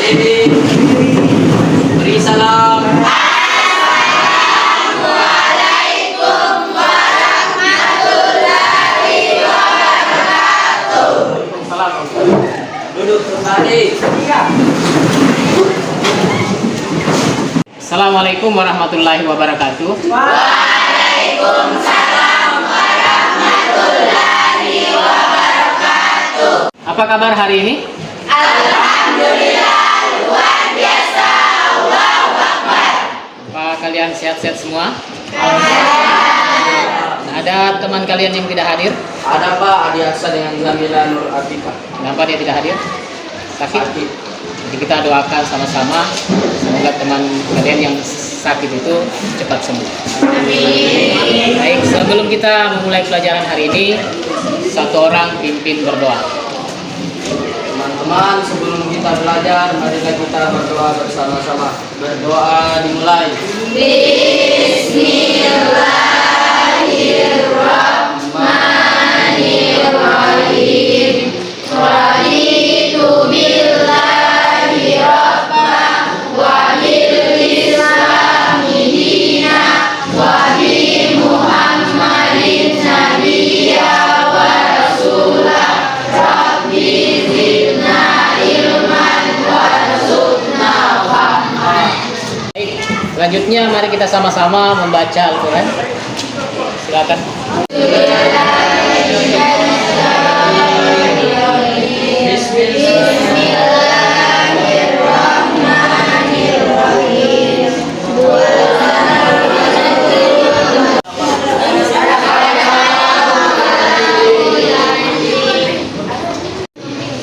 berdiri. Beri salam. Assalamualaikum warahmatullahi wabarakatuh. Waalaikumsalam. Duduk kembali. Assalamualaikum warahmatullahi wabarakatuh. Waalaikumsalam warahmatullahi wabarakatuh. Apa kabar hari ini? Alhamdulillah luar biasa. Allahu Akbar. Apa kalian sehat-sehat semua? Ada teman kalian yang tidak hadir? Ada Pak Adi Aksa dengan Zamila Nur Atika. Kenapa dia tidak hadir? Sakit? Sakit. Jadi kita doakan sama-sama semoga teman kalian yang sakit itu cepat sembuh. Baik, sebelum kita memulai pelajaran hari ini, satu orang pimpin berdoa. Teman-teman, sebelum kita belajar, marilah kita berdoa bersama-sama. Berdoa dimulai. Bismillahirrahmanirrahim. Raditu billahi rabbah wa bil islami dinan wa bi Muhammadin nabiyya wa rasulah. Rabbi zidna ilman warzuqna fahman. Baik, selanjutnya mari kita sama-sama membaca Al-Quran. Silakan. Bismillahirrahmanirrahim.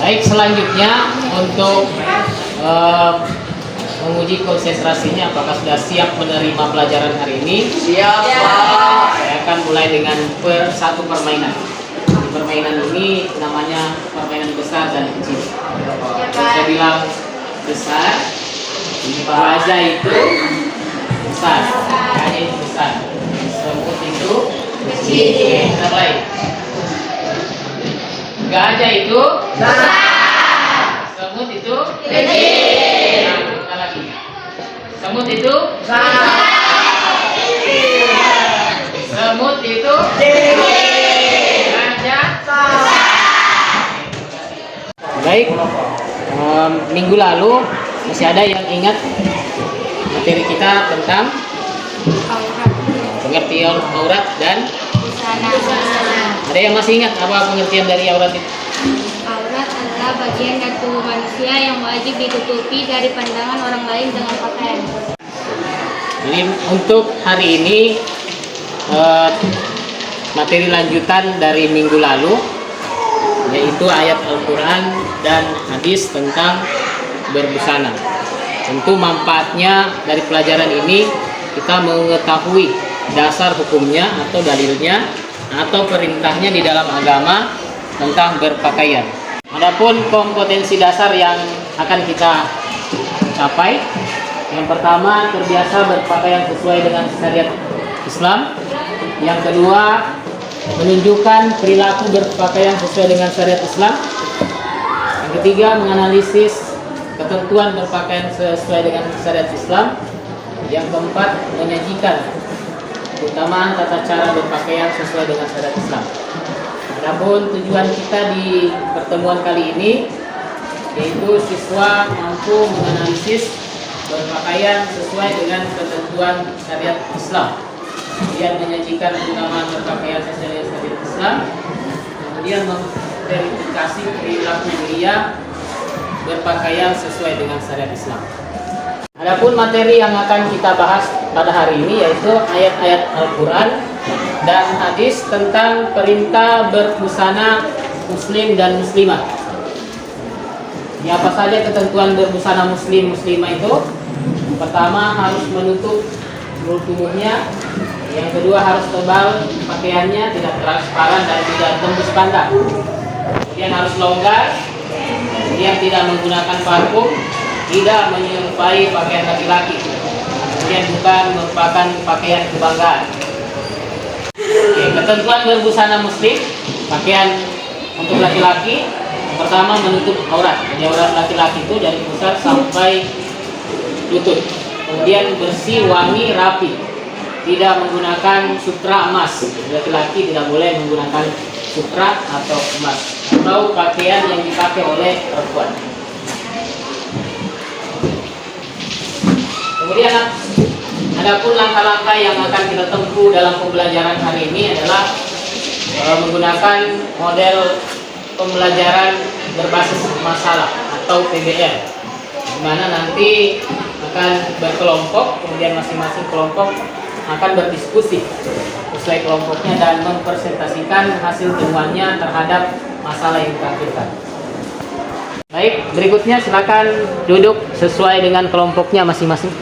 Baik, selanjutnya untuk menguji konsentrasinya, apakah sudah siap menerima pelajaran hari ini? Siap Pak. Saya akan mulai dengan satu permainan. Permainan ini namanya permainan besar dan kecil. Saya bilang besar, gajah itu besar, gajah itu besar, semut itu kecil. Kita mulai. Gajah itu besar, semut itu kecil. Nah, kita lagi. Semut itu besar, semut itu kecil. Baik, minggu lalu masih ada yang ingat materi kita tentang pengertian aurat dan ada yang masih ingat apa pengertian dari aurat itu? Aurat adalah bagian dari tubuh manusia yang wajib ditutupi dari pandangan orang lain dengan pakaian. Jadi untuk hari ini materi lanjutan dari minggu lalu, yaitu ayat Al-Quran dan hadis tentang berbusana. Tentu manfaatnya dari pelajaran ini kita mengetahui dasar hukumnya atau dalilnya atau perintahnya di dalam agama tentang berpakaian. Adapun kompetensi dasar yang akan kita capai, yang pertama terbiasa berpakaian sesuai dengan syariat Islam. Yang kedua, menunjukkan perilaku berpakaian sesuai dengan syariat Islam. Yang ketiga, menganalisis ketentuan berpakaian sesuai dengan syariat Islam. Yang keempat, menyajikan keutamaan tata cara berpakaian sesuai dengan syariat Islam. Adapun tujuan kita di pertemuan kali ini yaitu siswa mampu menganalisis berpakaian sesuai dengan ketentuan syariat Islam, kemudian menyajikan keutamaan berpakaian sesuai dengan syariat Islam, kemudian memverifikasi perilaku dia berpakaian sesuai dengan syariat Islam. Adapun materi yang akan kita bahas pada hari ini yaitu ayat-ayat Al-Quran dan hadis tentang perintah berbusana muslim dan muslimah. Ya, apa saja ketentuan berbusana muslim muslimah itu? Pertama, harus menutup seluruh tubuhnya. Yang kedua, harus tebal pakaiannya, tidak transparan dan tidak tembus pandang. Kemudian harus longgar. Kemudian tidak menggunakan parfum, tidak menyerupai pakaian laki-laki. Kemudian bukan merupakan pakaian kebanggaan. Oke, ketentuan berbusana muslim, pakaian untuk laki-laki Yang pertama menutup aurat. Jadi aurat laki-laki itu dari pusar sampai lutut. Kemudian bersih, wangi, rapi. Tidak menggunakan sutra emas. Laki-laki tidak boleh menggunakan sutra atau emas atau pakaian yang dipakai oleh perempuan. Kemudian adapun langkah-langkah yang akan kita tempuh dalam pembelajaran hari ini adalah menggunakan model pembelajaran berbasis masalah atau PBR, di mana nanti akan berkelompok, kemudian masing-masing kelompok akan berdiskusi sesuai kelompoknya dan mempresentasikan hasil temuannya terhadap masalah yang ditampilkan. Baik, berikutnya silakan duduk sesuai dengan kelompoknya masing-masing.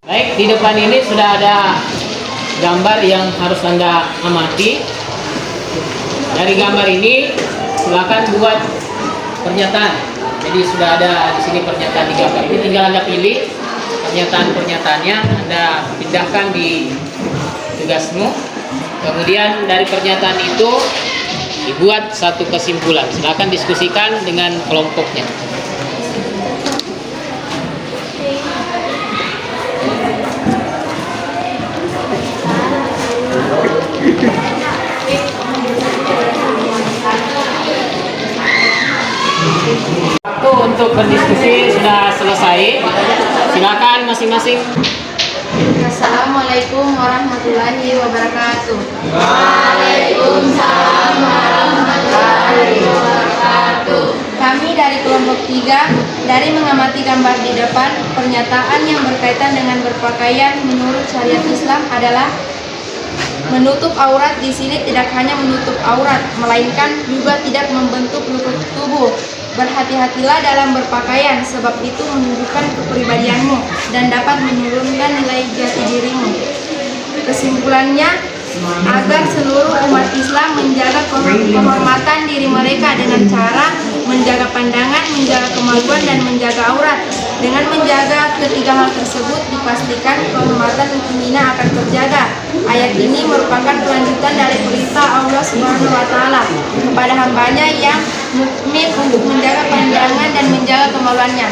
Baik, di depan ini sudah ada gambar yang harus Anda amati. Dari gambar ini silakan buat pernyataan. Jadi sudah ada di sini pernyataan di gambar ini, tinggal Anda pilih pernyataan-pernyataannya, Anda pindahkan di tugasmu. Kemudian dari pernyataan itu dibuat satu kesimpulan. Silakan diskusikan dengan kelompoknya. Waktu untuk berdiskusi sudah selesai. Silakan masing-masing. Assalamualaikum warahmatullahi wabarakatuh. Waalaikumsalam warahmatullahi wabarakatuh. Kami dari kelompok 3 dari mengamati gambar di depan, pernyataan yang berkaitan dengan berpakaian menurut syariat Islam adalah menutup aurat. Di sini tidak hanya menutup aurat, melainkan juga tidak membentuk lutut tubuh. Berhati-hatilah dalam berpakaian, sebab itu menunjukkan kepribadianmu dan dapat menurunkan nilai jati dirimu. Kesimpulannya, agar seluruh umat Islam menjaga kehormatan diri mereka dengan cara menjaga pandangan, menjaga kemaluan, dan menjaga aurat. Dengan menjaga ketiga hal tersebut, dipastikan kehormatan mukminah akan terjaga. Ayat ini merupakan kelanjutan dari perintah Allah Subhanahu wa Ta'ala kepada hambanya yang mukmin untuk menjaga pandangan dan menjaga kemaluannya.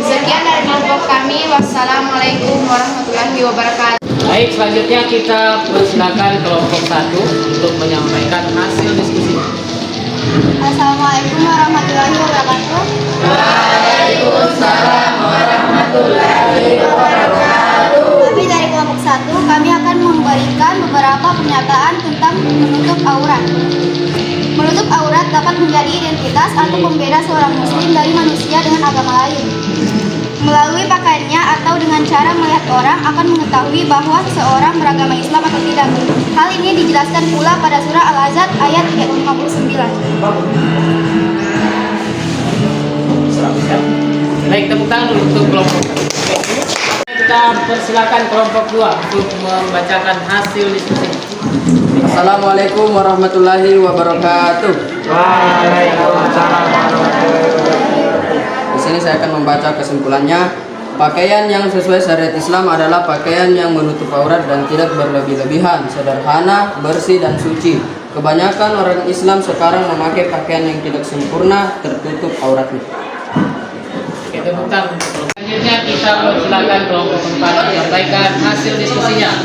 Sekian dari kelompok kami. Wassalamualaikum warahmatullahi wabarakatuh. Baik, selanjutnya kita persilakan kelompok 1 untuk menyampaikan hasil diskusi. Assalamualaikum warahmatullahi wabarakatuh. Waalaikumsalam warahmatullahi wabarakatuh. Kami dari kelompok 1, kami akan memberikan beberapa pernyataan tentang menutup aurat. Menutup aurat dapat menjadi identitas atau pembeda seorang muslim dari manusia dengan agama lain. Melalui pakaiannya atau dengan cara melihat orang akan mengetahui bahwa seseorang beragama Islam atau tidak. Hal ini dijelaskan pula pada surah Al-Ahzab ayat 59. Baik, tepuk tangan dulu untuk kelompok 1. Kita persilakan kelompok 2 untuk membacakan hasil diskusi. Assalamualaikum warahmatullahi wabarakatuh. Waalaikumsalam. Di sini saya akan membaca kesimpulannya. Pakaian yang sesuai syariat Islam adalah pakaian yang menutup aurat dan tidak berlebih-lebihan, sederhana, bersih, dan suci. Kebanyakan orang Islam sekarang memakai pakaian yang tidak sempurna, tertutup auratnya. Oke, tepuk tangan. Selanjutnya kita persilakan kelompok 4 menyampaikan hasil diskusinya.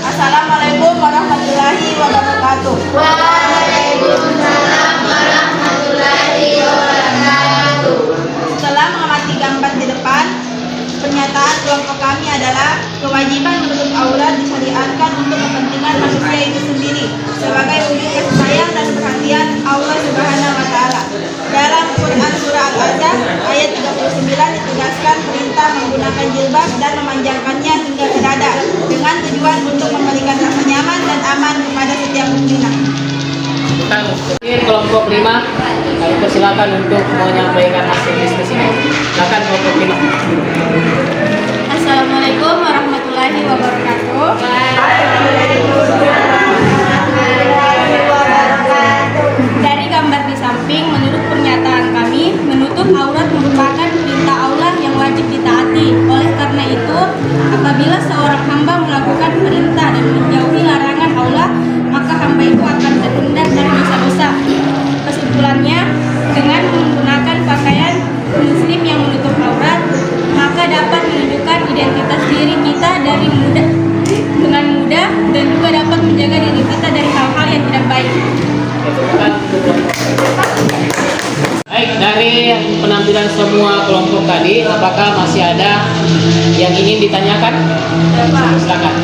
Assalamualaikum warahmatullahi wabarakatuh. Waalaikumsalam warahmatullahi wabarakatuh. Setelah mengamati gambar di depan, pernyataan kelompok kami adalah kewajiban menutup aurat disyariatkan untuk kepentingan manusia itu sendiri sebagai wujud kasih sayang dan perhatian Allah Subhanahu wa Ta'ala. Dalam Quran surah Al-Ahzab ayat 39 ditegaskan perintah menggunakan jilbab dan memanjangkannya hingga ke dada dengan tujuan untuk memberikan rasa nyaman dan aman kepada setiap mukminah. Ini kelompok 5, kami persilakan untuk menyampaikan hasil diskusinya. Silakan kelompok 5. Assalamualaikum warahmatullahi wabarakatuh. Dari gambar di samping, menurut pernyataan kami, menutup aurat merupakan perintah Allah yang wajib ditaati. Oleh karena diri kita dengan mudah dan juga dapat menjaga diri kita dari hal-hal yang tidak baik. Baik, dari penampilan semua kelompok tadi, apakah masih ada yang ingin ditanyakan? Silakan.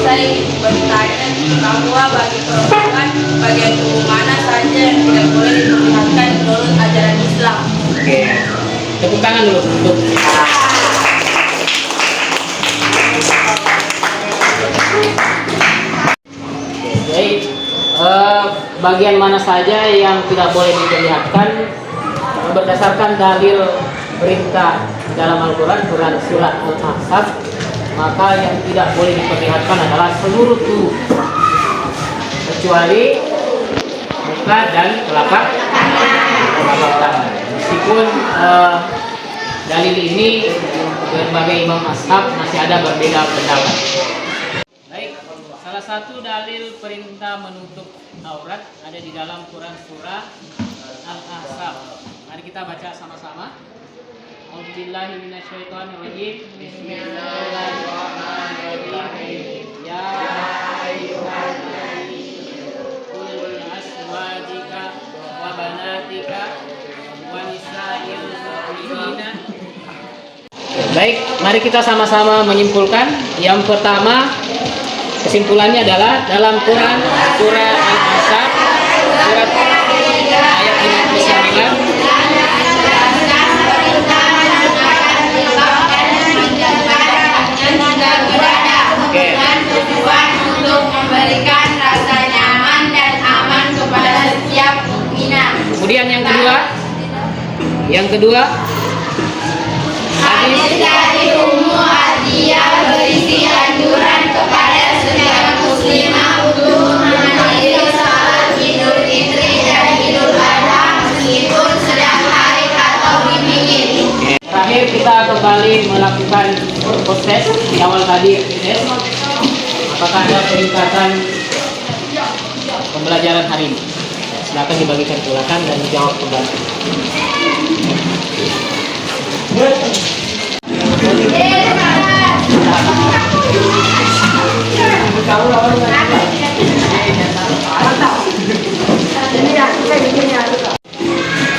Saya bertanya bahwa bagi perempuan bagian tubuh mana saja yang tidak boleh diperlihatkan menurut ajaran Islam. Oke, tepuk tangan dulu untuk baik. Bagian mana saja yang tidak boleh diperlihatkan berdasarkan dalil perintah dalam Al-Quran, surat Al-Ahzab, maka yang tidak boleh diperlihatkan adalah seluruh tubuh kecuali muka dan telapak tangan. Meskipun dalil ini berbagai imam ashab masih ada berbeda pendapat. Baik, salah satu dalil perintah menutup aurat ada di dalam Quran surah Al-Ahzab. Mari kita baca sama-sama. A'udzubillahi minasyaitonirrajim. Bismillahirrahmanirrahim. Ya ayyuhan nabi qul li azwajika wa banatika wa nisa'il mu'minina. Baik, mari kita sama-sama menyimpulkan. Yang pertama, kesimpulannya adalah dalam Quran surah Al-Ahzab surat ayat 59 dengan tujuan untuk memberikan rasa nyaman dan aman kepada setiap mukminah. Kemudian yang kedua Hadis dari Ummu Atiyah berisi anjuran kepada setiap muslimah untuk menghadiri salat Idul Fitri dan Idul Adha meskipun sedang haid atau dingin. terakhir kita kembali melakukan proses di awal tadi tes. Apakah ada peningkatan pembelajaran hari ini? Silakan dibagikan ke belakang dan dijawab kembali.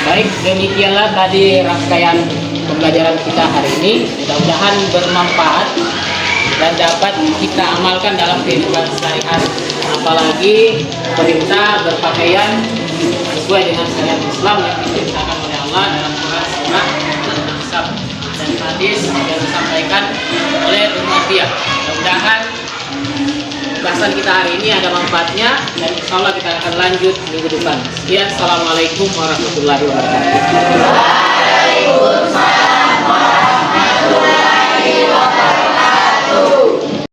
Baik, demikianlah tadi rangkaian pembelajaran kita hari ini. Mudah-mudahan bermanfaat dan dapat kita amalkan dalam kehidupan sehari-hari. Apalagi perintah berpakaian sesuai dengan syariat Islam yang diperintahkan oleh Allah dalam Quran surah Al-Ahzab dan hadis yang disampaikan oleh Ummiyah. Mudah-mudahan pembahasan kita hari ini ada manfaatnya dan insya Allah kita akan lanjut minggu depan. Sekian, assalamualaikum warahmatullahi wabarakatuh. Waalaikumsalam warahmatullahi wabarakatuh.